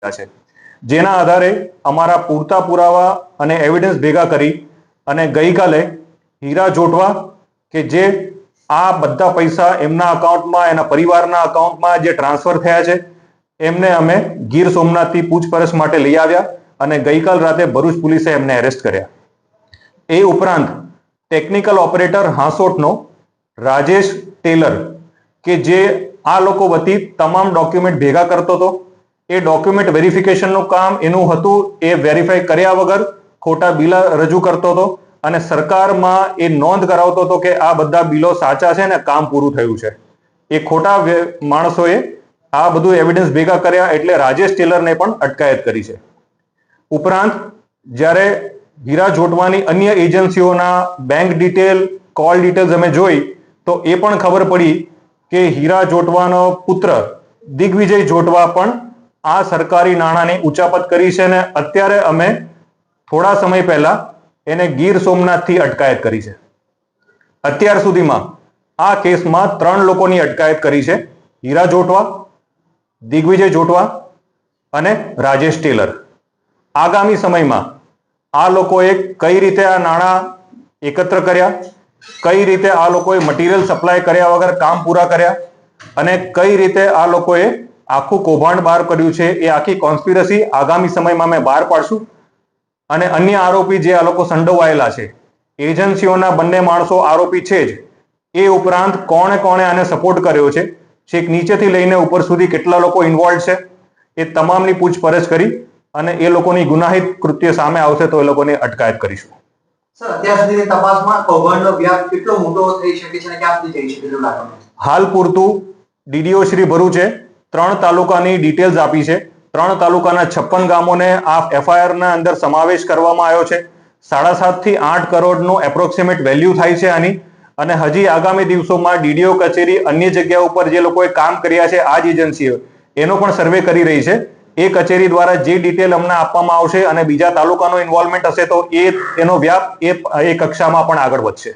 છે, જેના આધારે અમારા પૂરતા પુરાવા અને એવિડન્સ ભેગા કરી અને ગઈકાલે હીરા જોટવા કે જે આ બધા પૈસા એમના અકાઉન્ટમાં, એના પરિવારના અકાઉન્ટમાં જે ટ્રાન્સફર થયા છે, એમને અમે ગીર સોમનાથથી પૂછપરછ માટે લઈ આવ્યા અને ગઈકાલ રાતે ભરૂચ પોલીસે એમને એરેસ્ટ કર્યા. એ ઉપરાંત ટેકનિકલ ઓપરેટર હાંસોટનો રાજેશ ટેલર કે જે આ લોકો વતી તમામ ડોક્યુમેન્ટ ભેગા કરતો હતો, એ ડોક્યુમેન્ટ વેરિફિકેશનનું કામ એનું હતું. એ વેરીફાઈ કર્યા વગર ખોટા બિલ રજૂ કરતો હતો અને સરકારમાં એ નોંધ કરાવતો હતો કે આ બધા બિલો સાચા છે ને કામ પૂરું થયું છે. એ ખોટા માણસોએ આ બધું એવિડન્સ ભેગા કર્યા એટલે રાજેશ ટેલરને પણ અટકાયત કરી છે. ઉપરાંત જ્યારે હીરા જોટવાની અન્ય એજન્સીઓના બેંક ડિટેલ, કોલ ડિટેલ્સ અમે જોઈ તો એ પણ ખબર પડી કે હીરા જોટવાનો પુત્ર દિગ્વિજય જોટવા પણ આ સરકારી નાણાંની ઉચાપત કરી છે અને અત્યારે અમે થોડા સમય પહેલા એને ગીર સોમનાથથી અટકાયત કરી છે. અત્યાર સુધીમાં આ કેસમાં 3 લોકોની અટકાયત કરી છે: હીરા જોટવા, દિગ્વિજય જોટવા અને રાજેશ ટેલર. આગામી સમયમાં આ લોકોએ કઈ રીતે આ નાણાં એકત્ર કર્યા, કઈ રીતે આ લોકોએ મટીરિયલ સપ્લાય કર્યા વગર કામ પૂરા કર્યા અને કઈ રીતે આ લોકોએ આખું કૌભાંડ બહાર કર્યું છે, એ આખી કોન્સ્પિરસી આગામી સમયમાં અમે બહાર પાડશું. અને અન્ય આરોપી જે આ લોકો સંડોવાયેલા છે, એજન્સીઓના બંને માણસો આરોપી છે જ, એ ઉપરાંત કોણે કોણે આને સપોર્ટ કર્યો છે, છેક નીચેથી લઈને ઉપર સુધી કેટલા લોકો ઇન્વોલ્વ છે, એ તમામની પૂછપરછ કરી અને એ લોકોની ગુનાહિત કૃત્ય સામે આવશે તો એ લોકોની અટકાયત કરીશું. સર, અત્યાર સુધીની તપાસમાં કૌભાંડનો વ્યાપ કેટલો મોટો થઈ શકે છે અને ક્યાં સુધી જઈ શકે છે? હાલ પૂરતું ડીડીઓ શ્રી ભરૂચે 3 તાલુકાની ડિટેલ્સ આપી છે. 3 તાલુકાના 56 ગામોને આ એફઆઈઆરના અંદર સમાવેશ કરવામાં આવ્યો છે. 7.5 થી 8 કરોડનું એપ્રોક્સિમેટ વેલ્યુ થાય છે આની. અને હજી આગામી દિવસોમાં ડીડીઓ કચેરી અન્ય જગ્યા ઉપર જે લોકોએ કામ કર્યા છે આ જ એજન્સીઓ, એનો પણ સર્વે કરી રહી છે. એ કચેરી દ્વારા જે ડિટેલ અમને આપવામાં આવશે અને બીજા તાલુકાનો ઇન્વોલ્વમેન્ટ હશે તો એનો વ્યાપ એ કક્ષામાં પણ આગળ વધશે.